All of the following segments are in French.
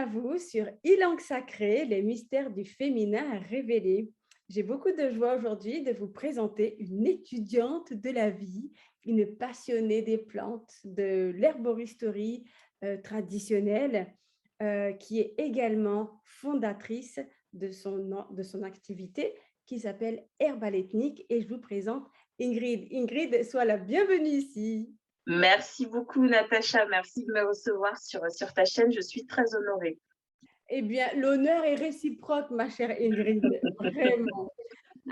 à vous sur Ilang Sacré, les mystères du féminin à révéler. J'ai beaucoup de joie aujourd'hui de vous présenter une étudiante de la vie, une passionnée des plantes, de l'herboristerie traditionnelle, qui est également fondatrice de son activité qui s'appelle Herbal Ethnique. Et je vous présente Ingrid. Ingrid, sois la bienvenue ici. Merci beaucoup, Natacha. Merci de me recevoir sur ta chaîne. Je suis très honorée. Eh bien, l'honneur est réciproque, ma chère Ingrid, vraiment.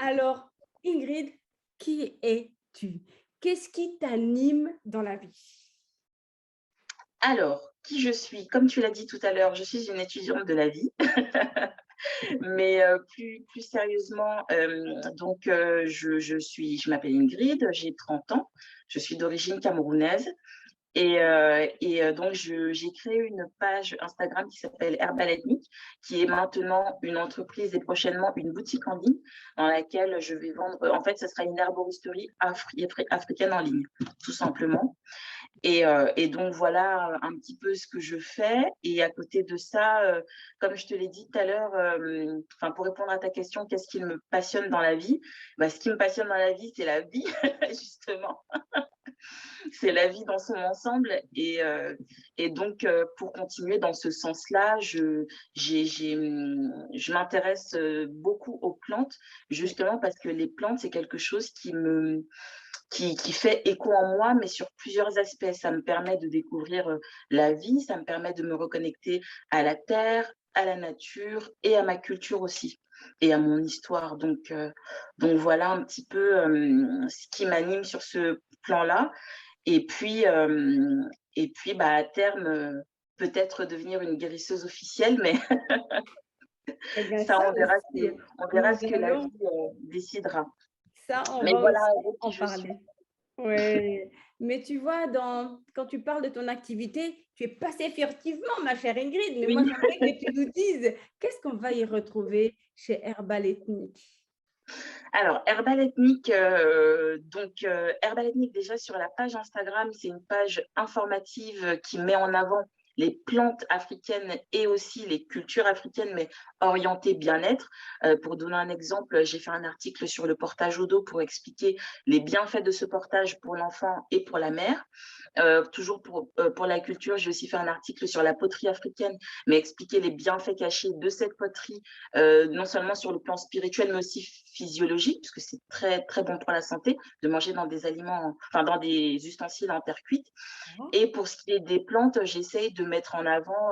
Alors, Ingrid, qui es-tu? Qu'est-ce qui t'anime dans la vie? Alors, qui je suis? Comme tu l'as dit tout à l'heure, je suis une étudiante de la vie. Mais plus sérieusement, je m'appelle Ingrid, j'ai 30 ans, je suis d'origine camerounaise. Donc, j'ai créé une page Instagram qui s'appelle Herbal Ethnique, qui est maintenant une entreprise et prochainement une boutique en ligne dans laquelle je vais vendre. En fait, ce sera une herboristerie africaine en ligne, tout simplement. Et donc, voilà un petit peu ce que je fais. Et à côté de ça, comme je te l'ai dit tout à l'heure, pour répondre à ta question, qu'est-ce qui me passionne dans la vie? Ce qui me passionne dans la vie, c'est la vie, justement. C'est la vie dans son ensemble. Et donc, pour continuer dans ce sens-là, je m'intéresse beaucoup aux plantes, justement parce que les plantes, c'est quelque chose qui fait écho en moi, mais sur plusieurs aspects. Ça me permet de découvrir la vie, ça me permet de me reconnecter à la terre, à la nature et à ma culture aussi, et à mon histoire. Donc voilà un petit peu ce qui m'anime sur ce plan-là. Et puis, à terme, peut-être devenir une guérisseuse officielle, mais Eh bien, ça, ça on nous verra ce que la allons, vie décidera. ça, on Mais va voilà aussi en gros qui en je suis. parler. Oui, mais tu vois, quand tu parles de ton activité, tu es passée furtivement, ma chère Ingrid, mais moi, Oui. j'aimerais que tu nous dises, qu'est-ce qu'on va y retrouver chez Herbal Ethnique? Alors, Herbal Ethnique, Herbal Ethnique, déjà sur la page Instagram, c'est une page informative qui met en avant les plantes africaines et aussi les cultures africaines, mais orientées bien-être. Pour donner un exemple, j'ai fait un article sur le portage au dos pour expliquer les bienfaits de ce portage pour l'enfant et pour la mère. Toujours pour la culture, j'ai aussi fait un article sur la poterie africaine, mais expliquer les bienfaits cachés de cette poterie, non seulement sur le plan spirituel, mais aussi physiologique, puisque c'est très, très bon pour la santé de manger dans des aliments, enfin, dans des ustensiles en terre cuite. Et pour ce qui est des plantes, j'essaye de mettre en avant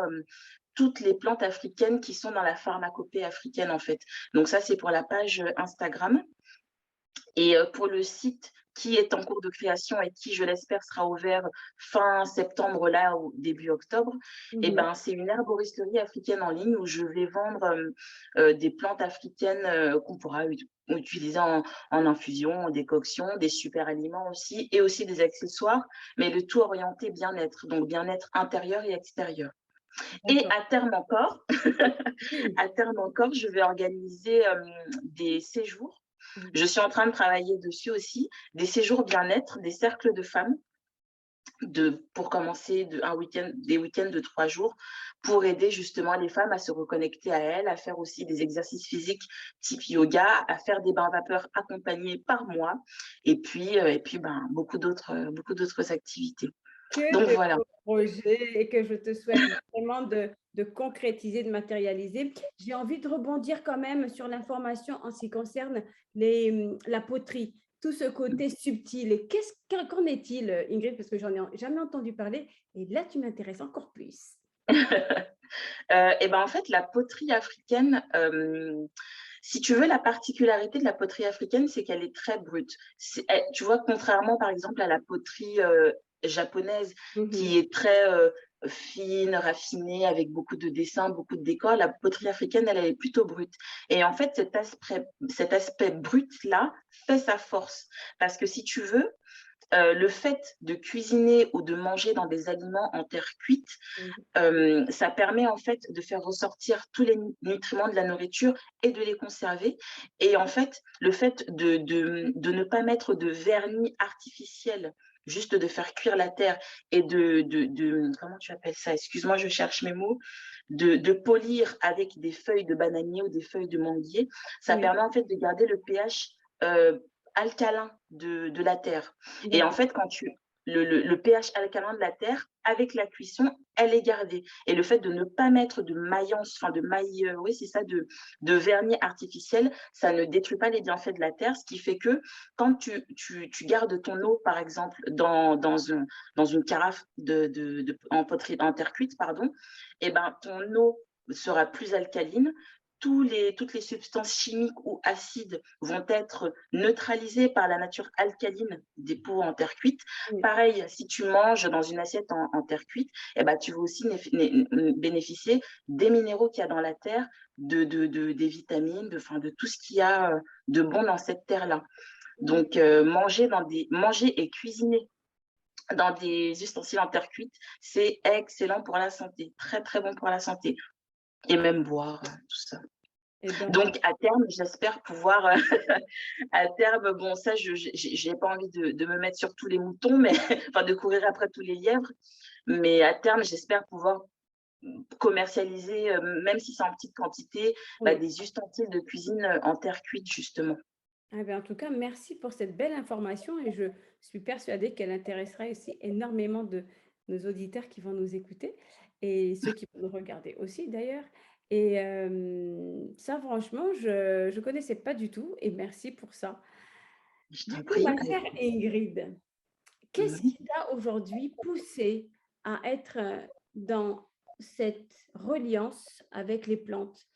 toutes les plantes africaines qui sont dans la pharmacopée africaine, en fait. Donc ça, c'est pour la page Instagram. Et pour le site qui est en cours de création et qui, je l'espère, sera ouvert fin septembre, là, ou début octobre, et Mhm. ben, c'est une herboristerie africaine en ligne où je vais vendre des plantes africaines qu'on pourra utiliser en infusion, en décoction, des super aliments aussi, et aussi des accessoires, mais le tout orienté bien-être, donc bien-être intérieur et extérieur. Et D'accord. Oui. à terme encore, je vais organiser des séjours. Mhm. Je suis en train de travailler dessus aussi, des séjours bien-être, des cercles de femmes, pour commencer des week-ends de 3 jours, pour aider justement les femmes à se reconnecter à elles, à faire aussi des exercices physiques type yoga, à faire des bains vapeur accompagnés par moi, beaucoup d'autres activités. Que Donc de voilà. beaux projets et que je te souhaite vraiment de concrétiser, de matérialiser. J'ai envie de rebondir quand même sur l'information en ce qui concerne la poterie, tout ce côté subtil. Et qu'en est-il, Ingrid, parce que j'en ai jamais entendu parler et là, tu m'intéresses encore plus. Et ben en fait, la poterie africaine, si tu veux, la particularité de la poterie africaine, c'est qu'elle est très brute. Tu vois, contrairement par exemple à la poterie japonaise, Mhm. qui est très fine, raffinée, avec beaucoup de dessins, beaucoup de décors, la poterie africaine, elle est plutôt brute. Et en fait, cet aspect brut-là fait sa force. Parce que si tu veux, le fait de cuisiner ou de manger dans des aliments en terre cuite, Mhm. ça permet en fait de faire ressortir tous les nutriments de la nourriture et de les conserver. Et en fait, le fait de ne pas mettre de vernis artificiel juste de faire cuire la terre et comment tu appelles ça? Excuse-moi, je cherche mes mots. De polir avec des feuilles de bananier ou des feuilles de manguier, ça Oui, permet en fait de garder le pH euh, alcalin de la terre. Et en d'accord. fait, quand tu le pH alcalin de la terre, avec la cuisson, elle est gardée. Et le fait de ne pas mettre de maillance, enfin de maille, oui, c'est ça, de vernis artificiel, ça ne détruit pas les bienfaits de la terre, ce qui fait que quand tu gardes ton eau, par exemple, dans une carafe en poterie, en terre cuite, pardon, et ben, ton eau sera plus alcaline. Toutes les substances chimiques ou acides vont être neutralisées par la nature alcaline des pots en terre cuite. Oui. Pareil, si tu manges dans une assiette en terre cuite, eh ben, tu vas aussi bénéficier des minéraux qu'il y a dans la terre, des vitamines, de tout ce qu'il y a de bon dans cette terre-là. Donc, manger et cuisiner dans des ustensiles en terre cuite, c'est excellent pour la santé, très très bon pour la santé. Et même boire, tout ça. Eh ben, Donc, à terme, j'espère pouvoir, à terme, bon, ça, je n'ai pas envie de me mettre sur tous les moutons, mais enfin, de courir après tous les lièvres. Mais à terme, j'espère pouvoir commercialiser, même si c'est en petite quantité, oui. des ustensiles de cuisine en terre cuite, justement. Eh bien, en tout cas, merci pour cette belle information et je suis persuadée qu'elle intéressera aussi énormément de nos auditeurs qui vont nous écouter et ceux qui vont nous regarder aussi d'ailleurs. Et ça, franchement, je ne connaissais pas du tout et merci pour ça. Je Du t'en coup, prie. ma chère Ingrid, qu'est-ce Mhm. qui t'a aujourd'hui poussé à être dans cette reliance avec les plantes?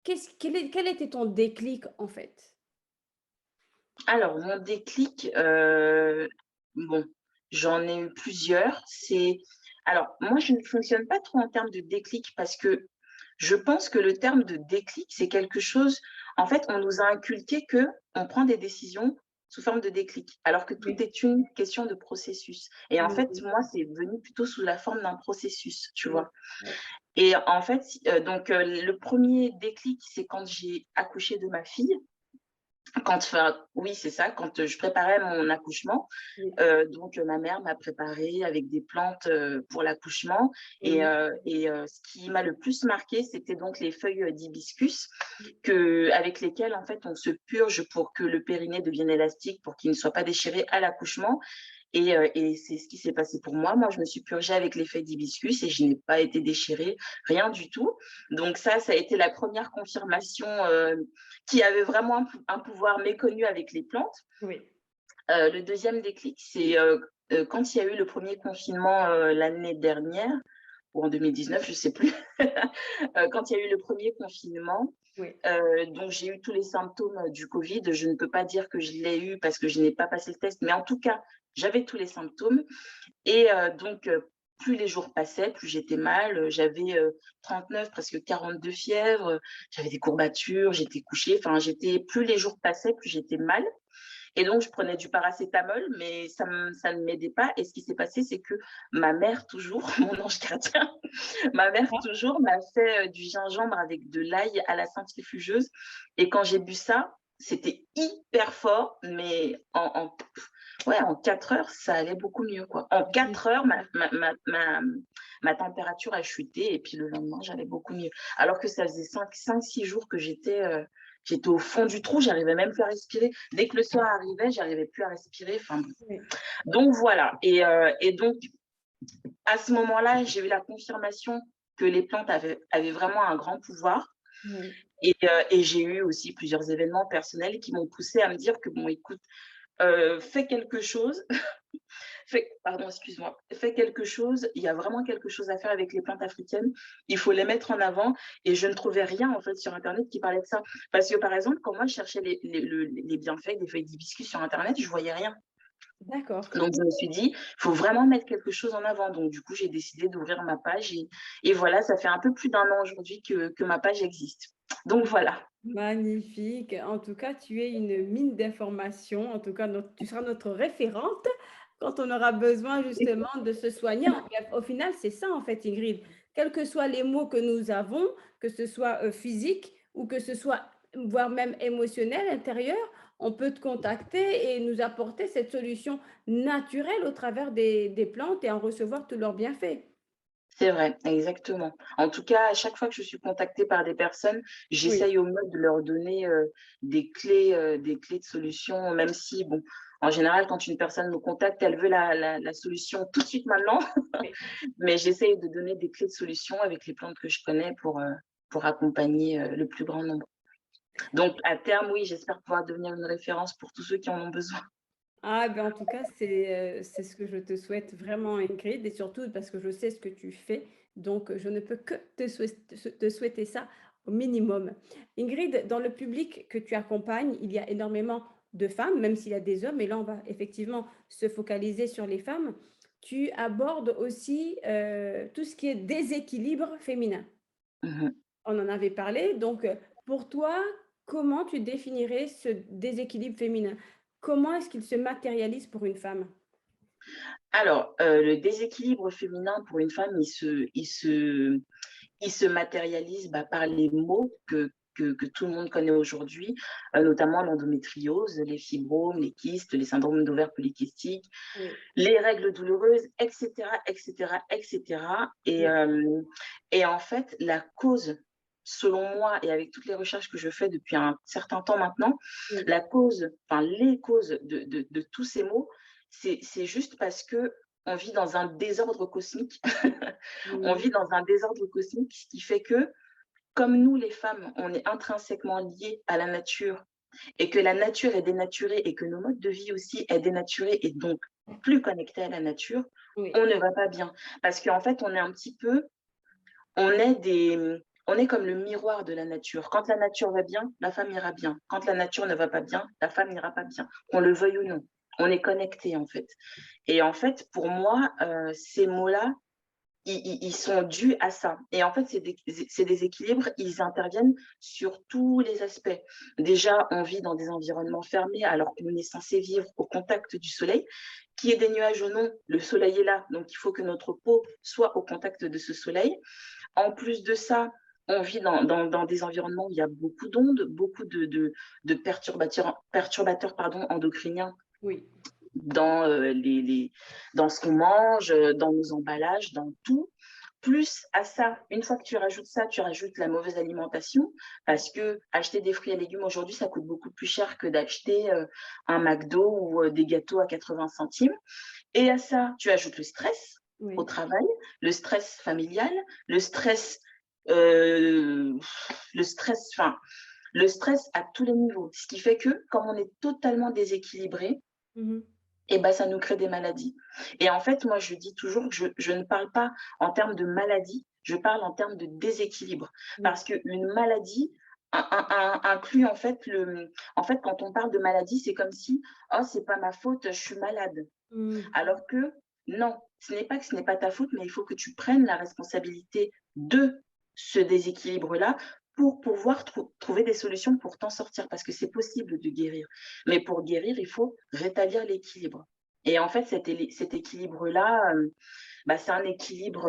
Quel était ton déclic en fait? Alors, mon déclic, bon, j'en ai eu plusieurs. Alors, moi, je ne fonctionne pas trop en termes de déclic parce que je pense que le terme de déclic, c'est quelque chose, en fait, on nous a inculqué que on prend des décisions sous forme de déclic, alors que tout Oui, est une question de processus. Et en oui, fait, moi, c'est venu plutôt sous la forme d'un processus, tu oui, vois. oui, Et en fait, le premier déclic, c'est quand j'ai accouché de ma fille. Enfin, oui, c'est ça, quand je préparais mon accouchement, oui, ma mère m'a préparé avec des plantes pour l'accouchement. oui. Ce qui m'a le plus marqué, c'était donc les feuilles d'hibiscus avec lesquelles en fait on se purge pour que le périnée devienne élastique, pour qu'il ne soit pas déchiré à l'accouchement. Et c'est ce qui s'est passé pour moi. Moi, je me suis purgée avec les feuilles d'hibiscus et je n'ai pas été déchirée, rien du tout. Donc ça a été la première confirmation qui avait vraiment un pouvoir méconnu avec les plantes. Oui, Le deuxième déclic, c'est quand il y a eu le premier confinement l'année dernière, ou en 2019, je ne sais plus, quand il y a eu le premier confinement, oui, donc j'ai eu tous les symptômes du Covid. Je ne peux pas dire que je l'ai eu parce que je n'ai pas passé le test, mais en tout cas, j'avais tous les symptômes. Et plus les jours passaient, plus j'étais mal. J'avais 39, presque 42 fièvres. J'avais des courbatures, j'étais couchée. Enfin, plus les jours passaient, plus j'étais mal. Et donc, je prenais du paracétamol, mais ça ne m'aidait pas. Et ce qui s'est passé, c'est que ma mère, toujours, mon ange gardien, ma mère, ah, toujours, m'a fait du gingembre avec de l'ail à la centrifugeuse. Et quand j'ai bu ça, c'était hyper fort, mais ouais, en 4 heures, ça allait beaucoup mieux, quoi. En 4 heures, ma température a chuté et puis le lendemain, j'allais beaucoup mieux. Alors que ça faisait 5-6 jours que j'étais au fond du trou, j'arrivais même plus à respirer. Dès que le soir arrivait, j'arrivais plus à respirer. Enfin, bon. oui, Donc voilà. Et donc, à ce moment-là, j'ai eu la confirmation que les plantes avaient vraiment un grand pouvoir. oui, Et j'ai eu aussi plusieurs événements personnels qui m'ont poussé à me dire que, bon, écoute, fais quelque chose. Pardon, excuse-moi. Fais quelque chose. Il y a vraiment quelque chose à faire avec les plantes africaines. Il faut les mettre en avant. Et je ne trouvais rien, en fait, sur Internet qui parlait de ça. Parce que, par exemple, quand moi, je cherchais les bienfaits des feuilles d'hibiscus sur Internet, je voyais rien. d'accord. Donc, je me suis dit, il faut vraiment mettre quelque chose en avant. Donc, du coup, j'ai décidé d'ouvrir ma page. Et voilà, ça fait un peu plus d'1 an aujourd'hui que ma page existe. Donc, voilà. Magnifique. En tout cas, tu es une mine d'informations. En tout cas, tu seras notre référente quand on aura besoin justement de se soigner. Au final, c'est ça en fait, Ingrid. Quels que soient les maux que nous avons, que ce soit physique ou que ce soit voire même émotionnel, intérieur, on peut te contacter et nous apporter cette solution naturelle au travers des plantes et en recevoir tous leurs bienfaits. C'est vrai, exactement. En tout cas, à chaque fois que je suis contactée par des personnes, Oui. j'essaye au mieux de leur donner, des clés de solution, même si bon, en général, quand une personne me contacte, elle veut la solution tout de suite maintenant, Oui. mais j'essaye de donner des clés de solution avec les plantes que je connais pour accompagner, le plus grand nombre. Donc à terme, oui, j'espère pouvoir devenir une référence pour tous ceux qui en ont besoin. Ah ben, en tout cas, c'est ce que je te souhaite vraiment, Ingrid, et surtout parce que je sais ce que tu fais. Donc, je ne peux que te souhaiter ça au minimum. Ingrid, dans le public que tu accompagnes, il y a énormément de femmes, même s'il y a des hommes, et là, on va effectivement se focaliser sur les femmes. Tu abordes aussi tout ce qui est déséquilibre féminin. Mmh. On en avait parlé. Donc, pour toi, comment tu définirais ce déséquilibre féminin? Comment est-ce qu'il se matérialise pour une femme? Alors, le déséquilibre féminin pour une femme, il se matérialise, bah, par les maux que tout le monde connaît aujourd'hui, notamment l'endométriose, les fibromes, les kystes, les syndromes d'ovaires polykystiques, Oui, les règles douloureuses, et cetera, et cetera, et cetera. oui, Et en fait, la cause, selon moi et avec toutes les recherches que je fais depuis un certain temps maintenant, oui, la cause, enfin les causes de tous ces maux, c'est juste parce que on vit dans un désordre cosmique. On mmh, vit dans un désordre cosmique, ce qui fait que, comme nous les femmes, on est intrinsèquement liées à la nature et que la nature est dénaturée et que nos modes de vie aussi est dénaturés et donc plus connectés à la nature, oui, on ne va pas bien. Parce qu'en fait, on est un petit peu, on est des, on est comme le miroir de la nature. Quand la nature va bien, la femme ira bien. Quand la nature ne va pas bien, la femme n'ira pas bien, qu'on le veuille ou non. On est connectés en fait. Et en fait, pour moi, ces mots-là, ils sont dus à ça. Et en fait, ces déséquilibres, ils interviennent sur tous les aspects. Déjà, on vit dans des environnements fermés alors qu'on est censé vivre au contact du soleil. Qu'il y ait des nuages ou non, le soleil est là, donc il faut que notre peau soit au contact de ce soleil. En plus de ça, on vit dans des environnements où il y a beaucoup d'ondes, beaucoup de perturbateurs pardon, endocriniens oui, dans, dans ce qu'on mange, dans nos emballages, dans tout. Plus à ça, une fois que tu rajoutes ça, tu rajoutes la mauvaise alimentation, parce que acheter des fruits et légumes aujourd'hui, ça coûte beaucoup plus cher que d'acheter un McDo ou des gâteaux à 80 centimes. Et à ça, tu ajoutes le stress au oui. travail, le stress familial, le stress, euh, le stress, enfin, le stress à tous les niveaux. Ce qui fait que, comme on est totalement déséquilibré, Mmh. et ben, ça nous crée des maladies. Et en fait, moi, je dis toujours que je ne parle pas en termes de maladie, je parle en termes de déséquilibre. Oui. Parce qu'une maladie inclut en fait en fait, quand on parle de maladie, c'est comme si, oh, c'est pas ma faute, je suis malade. Mmh. Alors que non, ce n'est pas que ce n'est pas ta faute, mais il faut que tu prennes la responsabilité de ce déséquilibre-là pour pouvoir trouver des solutions pour t'en sortir, parce que c'est possible de guérir. Mais pour guérir, il faut rétablir l'équilibre. Et en fait, cet équilibre-là, bah, c'est un équilibre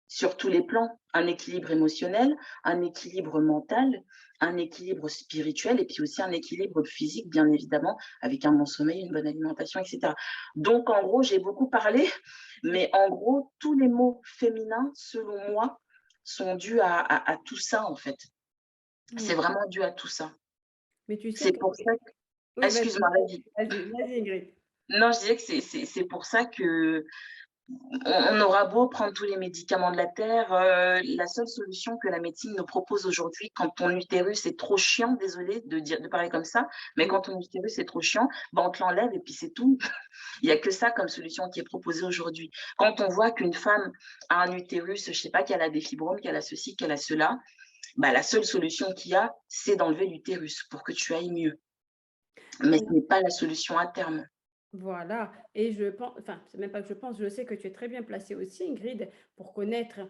sur tous les plans, un équilibre émotionnel, un équilibre mental, un équilibre spirituel et puis aussi un équilibre physique, bien évidemment, avec un bon sommeil, une bonne alimentation, etc. Donc, en gros, j'ai beaucoup parlé, mais en gros, tous les mots féminins, selon moi, sont dus à tout ça, en fait. C'est Oui. vraiment dû à tout ça. Mais tu sais C'est que pour ça que... oui, Excuse-moi, vas-y. vas-y Ingrid. Non, je disais que c'est pour ça que on aura beau prendre tous les médicaments de la terre, la seule solution que la médecine nous propose aujourd'hui, quand ton utérus est trop chiant, désolée de parler comme ça, mais Oui. quand ton utérus est trop chiant, ben on te l'enlève et puis c'est tout. Il y a que ça comme solution qui est proposée aujourd'hui. Quand on voit qu'une femme a un utérus, je sais pas, qu'elle a des fibromes, qu'elle a ceci, qu'elle a cela, bah, la seule solution qu'il y a, c'est d'enlever l'utérus pour que tu ailles mieux. Mais ce n'est pas la solution à terme. Voilà, et je pense, enfin, c'est même pas que je pense, je sais que tu es très bien placée aussi, Ingrid, pour connaître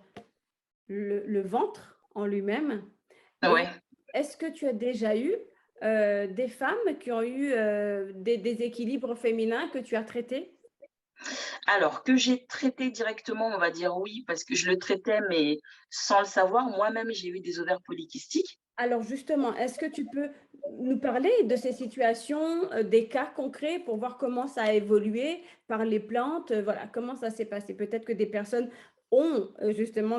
le ventre en lui-même. Et Ouais. est-ce que tu as déjà eu des femmes qui ont eu des déséquilibres féminins que tu as traités? Alors, que j'ai traité directement, on va dire oui, parce que je le traitais, mais sans le savoir. Moi-même, j'ai eu des ovaires polykystiques. Alors justement, est-ce que tu peux nous parler de ces situations, des cas concrets pour voir comment ça a évolué par les plantes? Voilà, comment ça s'est passé? Peut-être que des personnes ont justement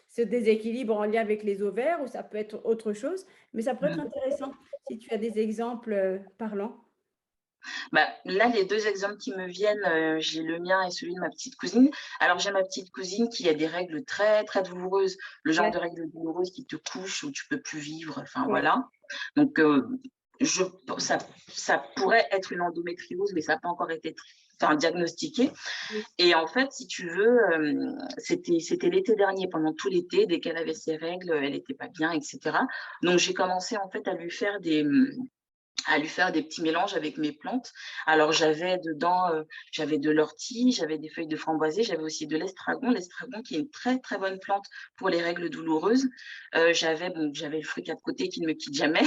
ce déséquilibre en lien avec les ovaires ou ça peut être autre chose, mais ça pourrait être intéressant si tu as des exemples parlants. Bah, là, les 2 exemples qui me viennent, j'ai le mien et celui de ma petite cousine. Alors, j'ai ma petite cousine qui a des règles très, très douloureuses, le genre Ouais, de règles douloureuses qui te couchent, où tu peux plus vivre, enfin ouais. voilà. Donc, je ça ça pourrait être une endométriose, mais ça n'a pas encore été enfin diagnostiqué. Oui. Et en fait, si tu veux, c'était l'été dernier, pendant tout l'été, dès qu'elle avait ses règles, elle était pas bien et cetera. Donc j'ai commencé en fait à lui faire des petits mélanges avec mes plantes. Alors j'avais dedans, j'avais de l'ortie, j'avais des feuilles de framboisier, j'avais aussi de l'estragon qui est une très, très bonne plante pour les règles douloureuses. J'avais le fruit quatre côtés qui ne me quitte jamais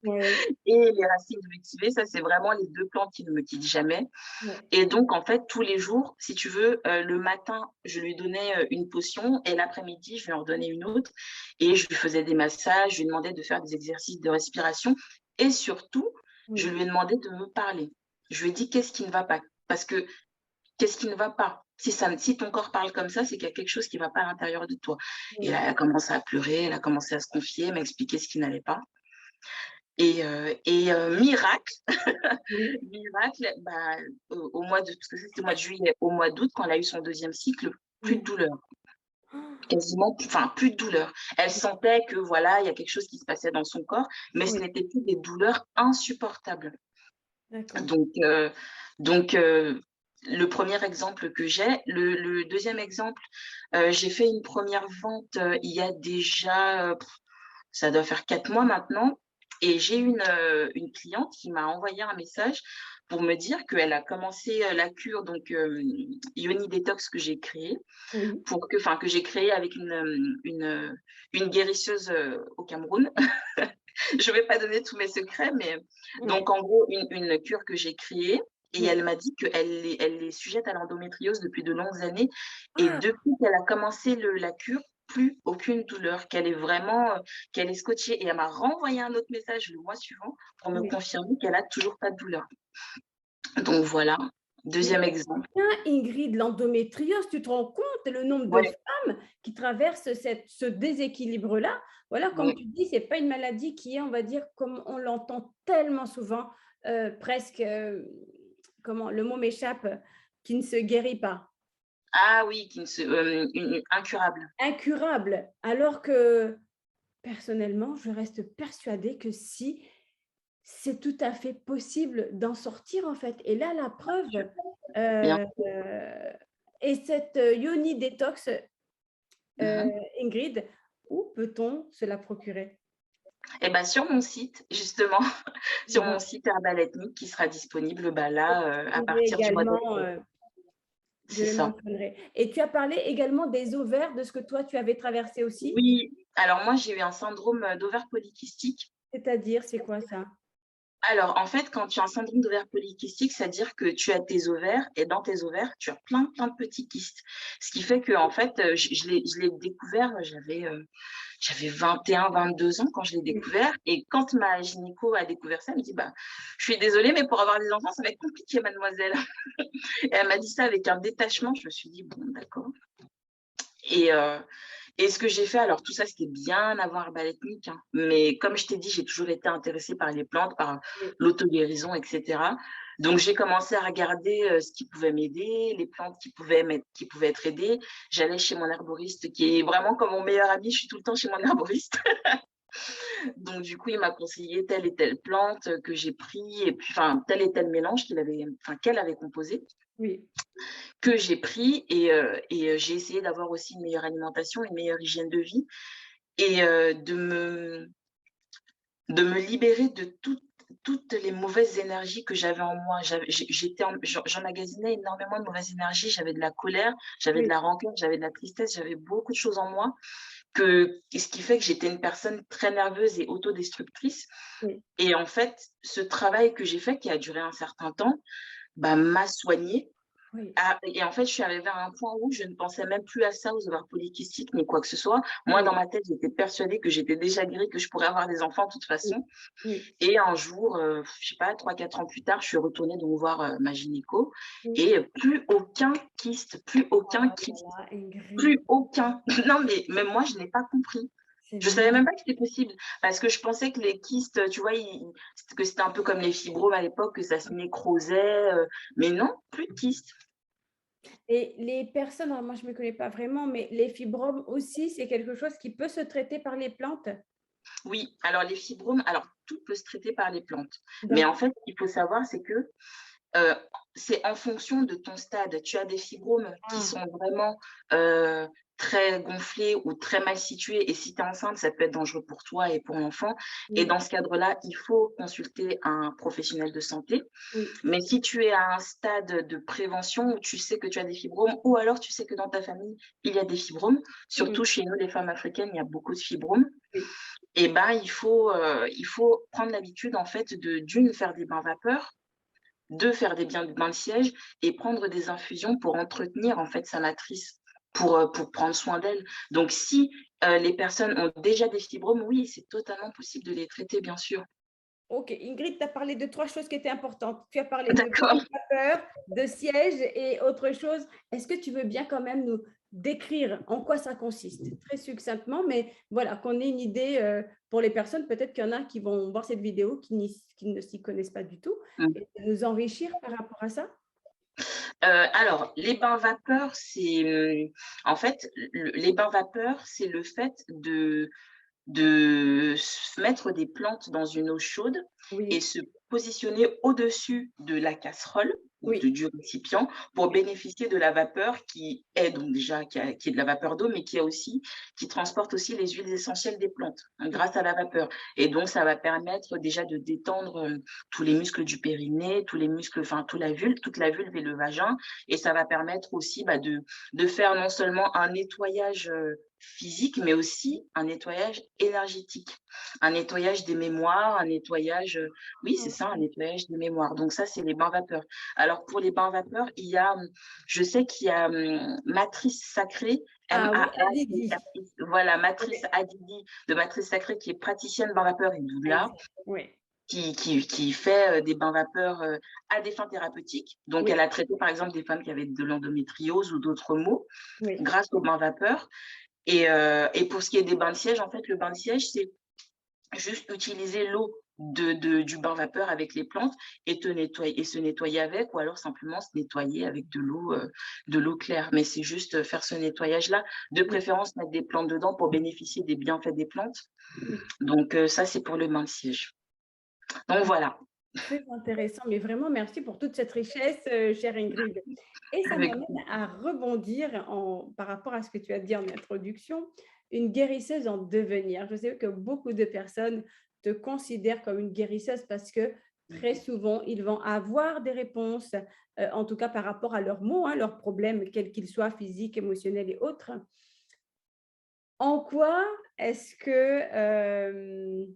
Ouais, et les racines de vétiver, ça c'est vraiment les 2 plantes qui ne me quittent jamais. ouais. Et donc en fait, tous les jours, si tu veux, le matin, je lui donnais, une potion et l'après-midi, je lui en redonnais une autre et je lui faisais des massages, je lui demandais de faire des exercices de respiration et surtout, je Oui, lui ai demandé de me parler. Je lui ai dit: «Qu'est-ce qui ne va pas?» parce que qu'est-ce qui ne va pas? Si ton corps parle comme ça, c'est qu'il y a quelque chose qui ne va pas à l'intérieur de toi. Et là, oui. elle a commencé à pleurer, elle a commencé à se confier, m'expliquer ce qui n'allait pas miracle, Oui. miracle, bah, au mois de parce que ça, c'était au mois de juillet, au mois d'août, quand elle a eu son deuxième cycle, plus de Oui. douleur, Ah, quasiment plus enfin, plus de douleur. Elle sentait que, voilà, il y a quelque chose qui se passait dans son corps, mais ce oui, n'était plus des douleurs insupportables. d'accord. Donc heu donc le premier exemple que j'ai. Le 2e exemple, j'ai fait une première vente, il y a déjà, ça doit faire 4 mois maintenant et j'ai une cliente qui m'a envoyé un message pour me dire qu'elle a commencé, la cure Ioni Détox que j'ai créée Oui, que j'ai créée avec une guérisseuse, au Cameroun. Je vais pas donner tous mes secrets, mais ouais, donc en gros, une cure que j'ai créée et oui. elle m'a dit qu'elle est sujette à l'endométriose depuis de longues années et Ah! depuis qu'elle a commencé la cure, plus aucune douleur, qu'elle est scotchée et elle m'a renvoyé un autre message le mois suivant pour me Oui. confirmer qu'elle a toujours pas de douleur. Donc voilà, Mais deuxième exemple. bien, Ingrid, l'endométriose, tu te rends compte le nombre de Ouais, femmes qui traversent ce déséquilibre-là? Voilà, comme ouais. tu dis, c'est pas une maladie qui est, on va dire, comme on l'entend tellement souvent, presque, comment? Le mot m'échappe, qui ne se guérit pas. Ah oui, qui ne se une incurable. Incurable, alors que personnellement, je reste persuadée que si, c'est tout à fait possible d'en sortir, en fait et là, la preuve, Bien heu et cette, Yoni Détox, mmh. Ingrid, où peut-on se la procurer? Et bah, sur mon site, justement, sur Bon, mon site Herbal Ethnique qui sera disponible, bah, je là, à mentionnerai partir du mois également, d'octobre. je C'est le ça. mentionnerai et tu as parlé également des ovaires, de ce que toi, tu avais traversé aussi? Oui, alors moi, j'ai eu un syndrome, d'ovaire polykystique. C'est-à-dire, c'est quoi ça? Alors, en fait, quand tu as un syndrome d'ovaire polykystique, c'est-à-dire que tu as tes ovaires et dans tes ovaires, tu as plein, plein de petits kystes. Ce qui fait qu'en fait, je l'ai découvert, j'avais 21-22 ans quand je l'ai Oui. découvert et quand ma gynéco a découvert ça, elle me dit: «Bah, je suis désolée, mais pour avoir des enfants, ça va être compliqué mademoiselle». Et elle m'a dit ça avec un détachement. Je me suis dit: «Bon, d'accord». Et heu et ce que j'ai fait, alors tout ça, c'était bien avant Herbal Ethnique, hein, mais comme je t'ai dit, j'ai toujours été intéressée par les plantes, par Oui. l'auto-guérison et cetera. Donc j'ai commencé à regarder, ce qui pouvait m'aider, les plantes qui pouvaient être aidées. J'allais chez mon herboriste qui est vraiment comme mon meilleur ami, je suis tout le temps chez mon herboriste. Donc du coup, il m'a conseillé telle et telle plante, que j'ai pris et puis enfin, tel et tel mélange qu'elle avait composé, Oui. que j'ai pris j'ai essayé d'avoir aussi une meilleure alimentation, une meilleure hygiène de vie et de me libérer de toutes les mauvaises énergies que j'avais en moi. J'emmagasinais énormément de mauvaises énergies. J'avais de la colère, j'avais de Oui. la rancœur, j'avais de la tristesse, j'avais beaucoup de choses en moi ce qui fait que j'étais une personne très nerveuse et autodestructrice Oui. et en fait, ce travail que j'ai fait qui a duré un certain temps, bah, m'a soignée Oui. Et en fait, je suis arrivée à un point où je ne pensais même plus à ça, aux ovaires polykystiques, ni quoi que ce soit. Moi, Oui, dans ma tête, j'étais persuadée que j'étais déjà guérie, que je pourrais avoir des enfants de toute oui, façon. oui, Et un jour, je sais pas, 3, 4 ans plus tard, je suis retournée donc voir ma gynéco oui. et plus aucun kyste, plus Oh aucun là kyste, là, Ingrid, plus aucun. Non, mais même moi, je n'ai pas compris. c'est Je savais vrai. même pas que c'était possible parce que je pensais que les kystes, tu vois, que c'était un peu comme les fibromes à l'époque, que ça se nécrosait. Mais non, plus de kystes. Et les personnes, alors moi je ne me connais pas vraiment, mais les fibromes aussi, c'est quelque chose qui peut se traiter par les plantes? Oui, alors les fibromes, alors tout peut se traiter par les plantes. Mais en D'accord. fait, ce qu'il faut savoir, c'est que euh, c'est en fonction de ton stade. Tu as des fibromes qui Ah, sont vraiment euh, très gonflés ou très mal situés. Et si tu es enceinte, ça peut être dangereux pour toi et pour l'enfant. Et oui, dans ce cadre-là, il faut consulter un professionnel de santé. oui, Mais si tu es à un stade de prévention où tu sais que tu as des fibromes, ou alors tu sais que dans ta famille, il y a des fibromes, mmh, surtout chez nous, les femmes africaines, il y a beaucoup de fibromes. oui, Et ben, il faut prendre l'habitude, en fait, d'une, faire des bains vapeur, deux, faire des bains de siège et prendre des infusions pour entretenir, en fait, sa matrice, pour prendre soin d'elle. Donc, si les personnes ont déjà des fibromes, oui, c'est totalement possible de les traiter, bien sûr. OK, Ingrid, tu as parlé de 3 choses qui étaient importantes. Tu as parlé de bain D'accord. de vapeur, de siège et autre chose. Est-ce que tu veux bien quand même nous décrire en quoi ça consiste? Très succinctement, mais voilà, qu'on ait une idée, pour les personnes, peut-être qu'il y en a qui vont voir cette vidéo qui ne s'y connaissent pas du tout Mm. et de nous enrichir par rapport à ça? Alors, les bains vapeurs, en fait, les bains vapeurs, c'est le fait de mettre des plantes dans une eau chaude et Oui, se positionner au-dessus de la casserole ou oui, du récipient pour bénéficier de la vapeur qui est donc déjà qui est de la vapeur d'eau, mais qui transporte aussi les huiles essentielles des plantes, hein, oui. grâce à la vapeur. Et donc, ça va permettre déjà de détendre tous les muscles du périnée, tous les muscles, enfin, toute la vulve et le vagin. Et ça va permettre aussi de faire non seulement un nettoyage physique, mais aussi un nettoyage énergétique, un nettoyage des mémoires, un nettoyage, oui, c'est ça, un nettoyage des mémoires. Donc ça, c'est les bains vapeurs. Alors pour les bains vapeurs, je sais qu'il y a Matrice Sacrée, Ah oui, allez-y. M-A-A-T-R-I, voilà, Oui, Matrice Adidi de Matrice Sacrée, qui est praticienne bains vapeurs et doula, exact. Oui, qui fait des bains vapeurs à des fins thérapeutiques. Donc, elle oui, a traité, par exemple, des femmes qui avaient de l'endométriose ou d'autres maux oui. grâce aux bains vapeurs. Et pour ce qui est des bains de siège, en fait, le bain de siège, c'est juste utiliser l'eau du bain vapeur avec les plantes et se nettoyer avec, ou alors simplement se nettoyer avec de l'eau claire. Mais c'est juste faire ce nettoyage-là. De Oui, préférence, mettre des plantes dedans pour bénéficier des bienfaits des plantes. oui. Donc, ça, c'est pour le bain de siège. Donc, voilà. Très intéressant, mais vraiment merci pour toute cette richesse, chère Ingrid. Et ça Avec m'amène à rebondir par rapport à ce que tu as dit en introduction, une guérisseuse en devenir. Je sais que beaucoup de personnes te considèrent comme une guérisseuse parce que très souvent, ils vont avoir des réponses, en tout cas par rapport à leurs maux, hein, leurs problèmes, quels qu'ils soient, physiques, émotionnels et autres. En quoi est-ce que,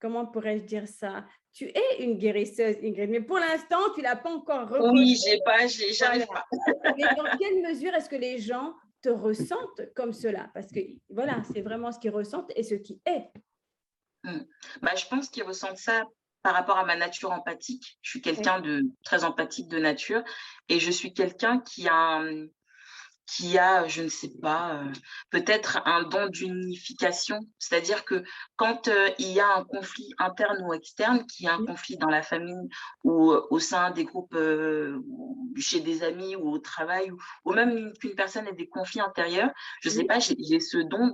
comment pourrais-je dire ça? Tu es une guérisseuse, Ingrid, mais pour l'instant, tu ne l'as pas encore reconnu. Oui, Voilà. j'arrive pas. Mais dans quelle mesure est-ce que les gens te ressentent comme cela? Parce que voilà, c'est vraiment ce qu'ils ressentent et ce qui est. Mm. Bah, je pense qu'ils ressentent ça par rapport à ma nature empathique. Je suis Oui, quelqu'un de très empathique de nature et je suis quelqu'un qui a, je ne sais pas, peut-être un don d'unification. C'est-à-dire que quand il y a un conflit interne ou externe, qu'il y a un oui, conflit dans la famille ou au sein des groupes, chez des amis ou au travail, ou même qu'une personne ait des conflits intérieurs, je ne sais oui, pas, j'ai ce don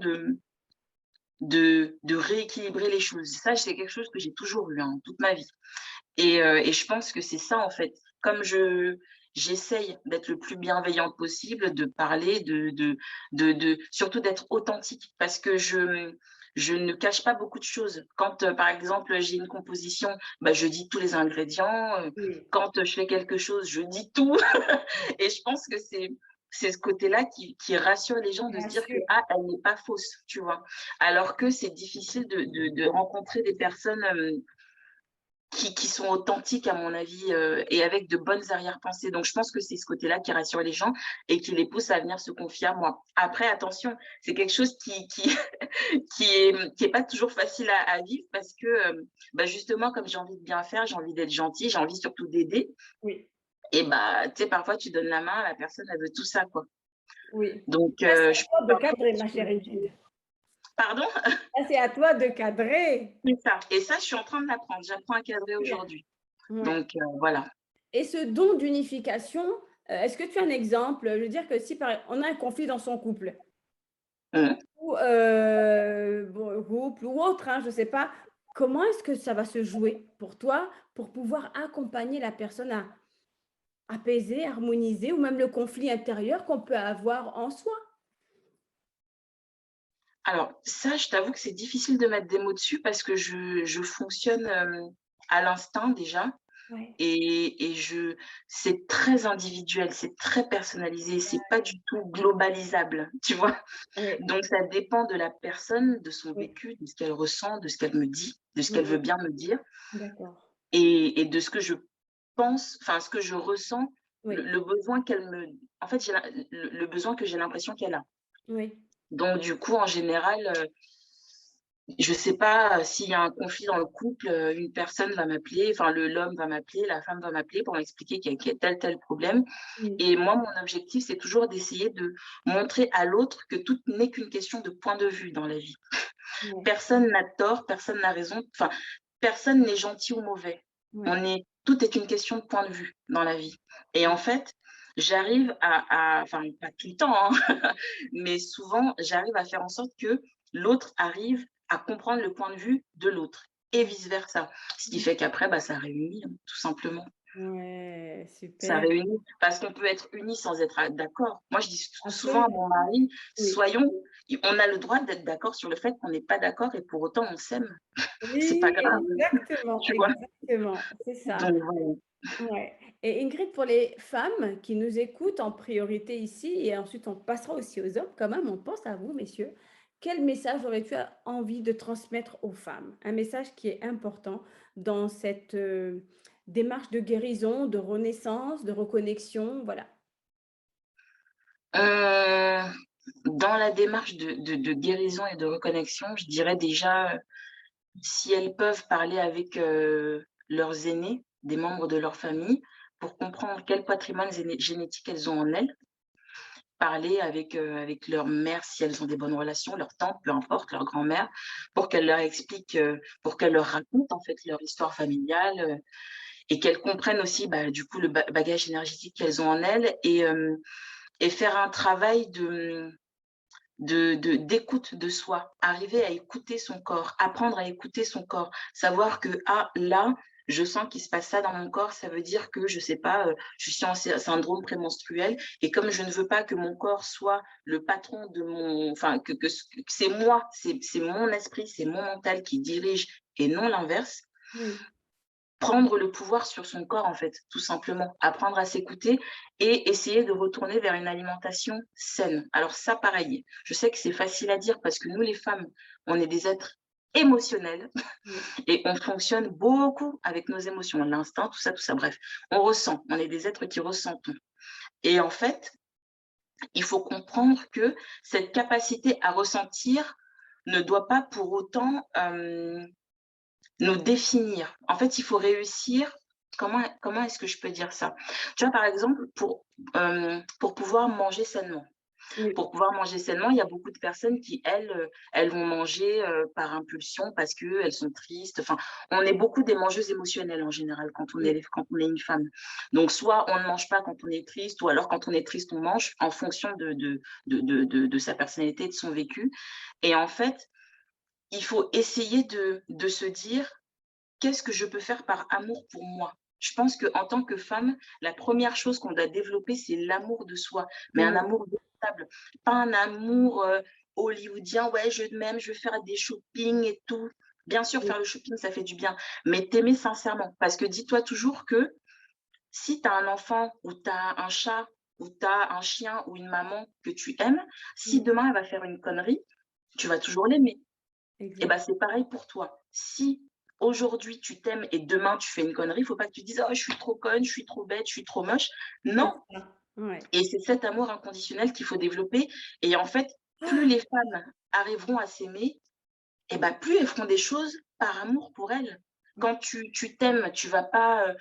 de rééquilibrer les choses. Ça, c'est quelque chose que j'ai toujours eu, hein, toute ma vie. Et je pense que c'est ça, en fait. Comme j'essaye d'être le plus bienveillante possible, de parler, surtout d'être authentique, parce que je ne cache pas beaucoup de choses. Quand, par exemple, j'ai une composition, bah, je dis tous les ingrédients. oui. Quand je fais quelque chose, je dis tout. Et je pense que c'est ce côté-là qui rassure les gens de se Bien dire que, sûr. ah, elle n'est pas fausse, tu vois. Alors que c'est difficile de rencontrer des personnes qui sont authentiques, à mon avis, et avec de bonnes arrière-pensées. Donc, je pense que c'est ce côté-là qui rassure les gens et qui les pousse à venir se confier à moi. Après, attention, c'est quelque chose qui est pas toujours facile à vivre parce que, bah, justement, comme j'ai envie de bien faire, j'ai envie d'être gentille, j'ai envie surtout d'aider. Oui, Et bah, tu sais, parfois, tu donnes la main, la personne, elle veut tout ça, quoi. oui. Donc, Ça, c'est à je toi de préfère cadrer, ma toujours. chère Ingrid. Pardon? Ça, c'est à toi de cadrer. C'est ça. Et ça, je suis en train de l'apprendre. J'apprends à cadrer Bien. aujourd'hui. Ouais. Donc, voilà. Et ce don d'unification, est-ce que tu as un exemple? Je veux dire que si on a un conflit dans son couple, Mmh. ou bon, couple ou autre, hein, je ne sais pas, comment est-ce que ça va se jouer pour toi pour pouvoir accompagner la personne à apaiser, harmoniser ou même le conflit intérieur qu'on peut avoir en soi? Alors ça, je t'avoue que c'est difficile de mettre des mots dessus parce que je fonctionne, à l'instinct déjà Ouais. et je c'est très individuel, c'est très personnalisé, c'est pas du tout globalisable, tu vois? Oui, Donc ça dépend de la personne, de son oui, vécu, de ce qu'elle ressent, de ce qu'elle me dit, de ce qu'elle oui, veut bien me dire d'accord. et de ce que je pense, enfin ce que je ressens, Oui, le besoin qu'elle me en fait, j'ai le besoin que j'ai l'impression qu'elle a. oui, Donc du coup, en général, je sais pas, s'il y a un conflit dans le couple, une personne va m'appeler, enfin l'homme va m'appeler, la femme va m'appeler pour m'expliquer qu'il y a tel problème mmh, et moi, mon objectif, c'est toujours d'essayer de montrer à l'autre que tout n'est qu'une question de point de vue dans la vie. ouais, Personne n'a tort, personne n'a raison, enfin, personne n'est gentil ou mauvais. ouais, Tout est une question de point de vue dans la vie et en fait, j'arrive enfin pas tout le temps, hein, mais souvent, j'arrive à faire en sorte que l'autre arrive à comprendre le point de vue de l'autre et vice versa. Ce qui mmh. fait qu'après, bah, ça réunit, hein, tout simplement. Ouais, Ça super, réunit parce qu'on peut être unis sans être d'accord. Moi, je dis souvent à absolument, mon mari: oui. «Soyons on a le droit d'être d'accord sur le fait qu'on n'est pas d'accord et pour autant on s'aime. C'est pas Oui, grave», exactement, tu vois? exactement, c'est ça. Donc voilà. Ouais et Ingrid, pour les femmes qui nous écoutent en priorité ici et ensuite on passera aussi aux hommes quand même, on pense à vous messieurs. Quel message aurais-tu envie de transmettre aux femmes? Un message qui est important dans cette, démarche de guérison, de renaissance, de reconnexion, voilà. Heu, Dans la démarche de guérison et de reconnexion, je dirais déjà, si elles peuvent parler avec, leurs aînés, des membres de leur famille, pour comprendre quel patrimoine génétique elles ont en elles. Parler avec leur mère si elles ont des bonnes relations, leur tante, peu importe, leur grand-mère, pour qu'elle leur explique, pour qu'elle leur raconte en fait leur histoire familiale, et qu'elles comprennent aussi, bah, du coup le bagage énergétique qu'elles ont en elles et faire un travail d'écoute de soi, arriver à écouter son corps, apprendre à écouter son corps, savoir que ah là, je sens qu'il se passe ça dans mon corps, ça veut dire que je sais pas, je suis en syndrome prémenstruel et comme je ne veux pas que mon corps soit le patron de mon, enfin que c'est moi, c'est mon esprit, c'est mon mental qui dirige et non l'inverse. Oui, Prendre le pouvoir sur son corps, en fait, tout simplement. Apprendre à s'écouter et essayer de retourner vers une alimentation saine. Alors ça, pareil, je sais que c'est facile à dire parce que nous, les femmes, on est des êtres émotionnels oui, et on fonctionne beaucoup avec nos émotions, l'instinct, tout ça, bref. On ressent, on est des êtres qui ressentons. Et en fait, il faut comprendre que cette capacité à ressentir ne doit pas pour autant nous définir. En fait, il faut réussir comment est-ce que je peux dire ça? Tu vois, par exemple, pour pouvoir manger sainement. oui, Pour pouvoir manger sainement, il y a beaucoup de personnes qui, elles, elles vont manger, par impulsion parce qu'elles sont tristes. Enfin, on est beaucoup des mangeuses émotionnelles en général oui, quand on est une femme. Donc soit on ne mange pas quand on est triste ou alors quand on est triste, on mange en fonction de sa personnalité et de son vécu et en fait, il faut essayer de se dire: «Qu'est-ce que je peux faire par amour pour moi?» Je pense qu'en tant que femme, la première chose qu'on doit développer, c'est l'amour de soi, mais un oui, amour véritable, pas un amour, hollywoodien: «Ouais, je m'aime, je veux faire des shopping et tout». Bien sûr, oui, faire le shopping, ça fait du bien, mais t'aimer sincèrement. Parce que dis-toi toujours que si tu as un enfant ou tu as un chat ou tu as un chien ou une maman que tu aimes, si oui, demain elle va faire une connerie, tu vas toujours l'aimer. Et ben exact. c'est pareil pour toi. Si aujourd'hui tu t'aimes et demain tu fais une connerie, il faut pas que tu dises: «Oh je suis trop conne, je suis trop bête, je suis trop moche». C'est Non, ça. Ouais. et c'est cet amour inconditionnel qu'il faut développer et en fait, plus les femmes arriveront à s'aimer et bah, plus elles feront des choses par amour pour elles. Quand tu t'aimes, tu vas pas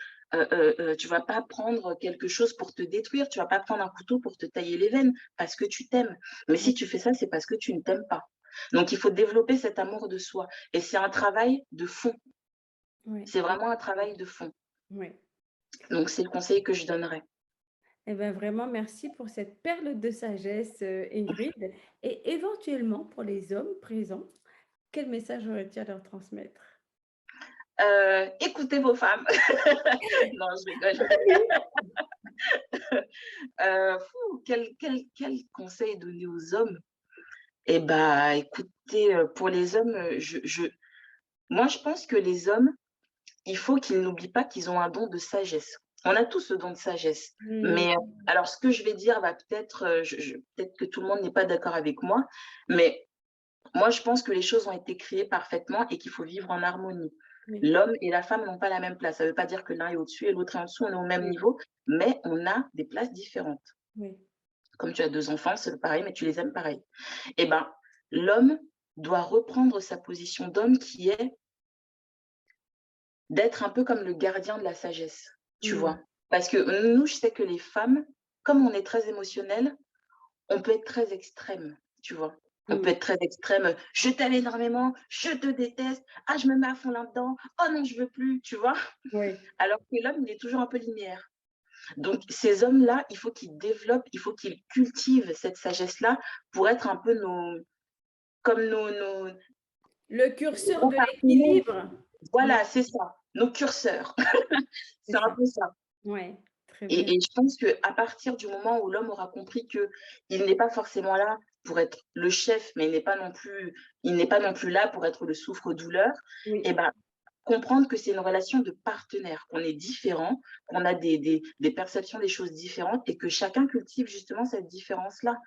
prendre quelque chose pour te détruire, tu vas pas prendre un couteau pour te tailler les veines parce que tu t'aimes. Mais si tu fais ça, c'est parce que tu ne t'aimes pas. Donc il faut développer cet amour de soi et c'est un travail de fond. Ouais. C'est vraiment un travail de fond. Ouais. Donc c'est le conseil que je donnerais. Eh ben, vraiment merci pour cette perle de sagesse, Ingrid, et éventuellement pour les hommes présents, quel message aurais-tu à leur transmettre? Écoutez vos femmes. Non, je rigole. Quel conseil donner aux hommes? Eh bah, écoutez, pour les hommes, moi, je pense que les hommes, il faut qu'ils n'oublient pas qu'ils ont un don de sagesse. On a tous ce don de sagesse, Mmh. mais alors ce que je vais dire va peut-être, peut-être que tout le monde n'est pas d'accord avec moi, mais moi, je pense que les choses ont été créées parfaitement et qu'il faut vivre en harmonie. Oui, L'homme et la femme n'ont pas la même place. Ça ne veut pas dire que l'un est au-dessus et l'autre est en dessous, on est au même oui, niveau, mais on a des places différentes. oui. Comme tu as 2 enfants, c'est pareil, mais tu les aimes pareil. Eh ben, l'homme doit reprendre sa position d'homme qui est d'être un peu comme le gardien de la sagesse, tu Mmh. vois? Parce que nous, je sais que les femmes, comme on est très émotionnelles, on peut être très extrême, tu vois? On peut Mmh. être très extrême, «Je t'aime énormément, je te déteste, ah je me mets à fond là-dedans, oh non je veux plus», tu vois? Oui. Alors que l'homme, il est toujours un peu linéaire. Donc ces hommes-là, il faut qu'ils développent, il faut qu'ils cultivent cette sagesse-là pour être un peu nos Le curseur gros de partenaires. l'équilibre. Ouais, Voilà, c'est ça, nos curseurs. c'est C'est un ça. peu ça. Ouais, très bien. Et je pense qu'à partir du moment où l'homme aura compris qu'il n'est pas forcément là pour être le chef, mais il n'est pas non plus là pour être le souffre-douleur, et Oui. ben, comprendre que c'est une relation de partenaire, qu'on est différents, qu'on a des perceptions des choses différentes et que chacun cultive justement cette différence-là.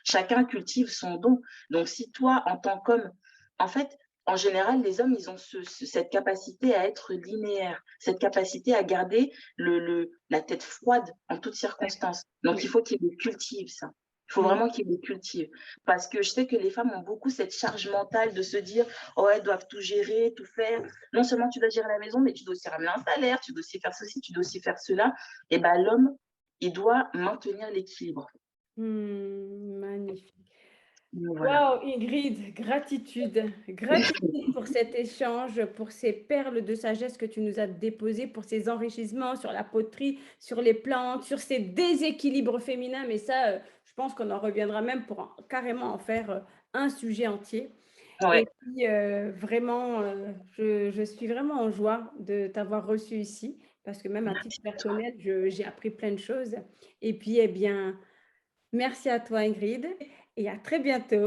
Chacun cultive son don. Donc si toi, en tant qu'homme, en fait, en général, les hommes, ils ont cette capacité à être linéaires, cette capacité à garder la tête froide en toutes D'accord. circonstances. Donc il Oui. faut qu'ils le cultivent, ça. Il faut Mmh. vraiment qu'ils le cultivent. Parce que je sais que les femmes ont beaucoup cette charge mentale de se dire: «Oh, elles doivent tout gérer, tout faire». Non seulement tu dois gérer la maison, mais tu dois aussi ramener un salaire, tu dois aussi faire ceci, tu dois aussi faire cela. Et ben l'homme, il doit maintenir l'équilibre. Mmh, magnifique. Donc voilà. Waouh, Ingrid, gratitude. Gratitude pour cet échange, pour ces perles de sagesse que tu nous as déposées, pour ces enrichissements sur la poterie, sur les plantes, sur ces déséquilibres féminins. Mais ça, je pense qu'on en reviendra même pour carrément en faire un sujet entier. Et Ouais. puis, vraiment, je suis vraiment en joie de t'avoir reçu ici, parce que même à titre Merci à toi. personnel, j'ai appris plein de choses. Et puis, eh bien, merci à toi, Ingrid, et à très bientôt.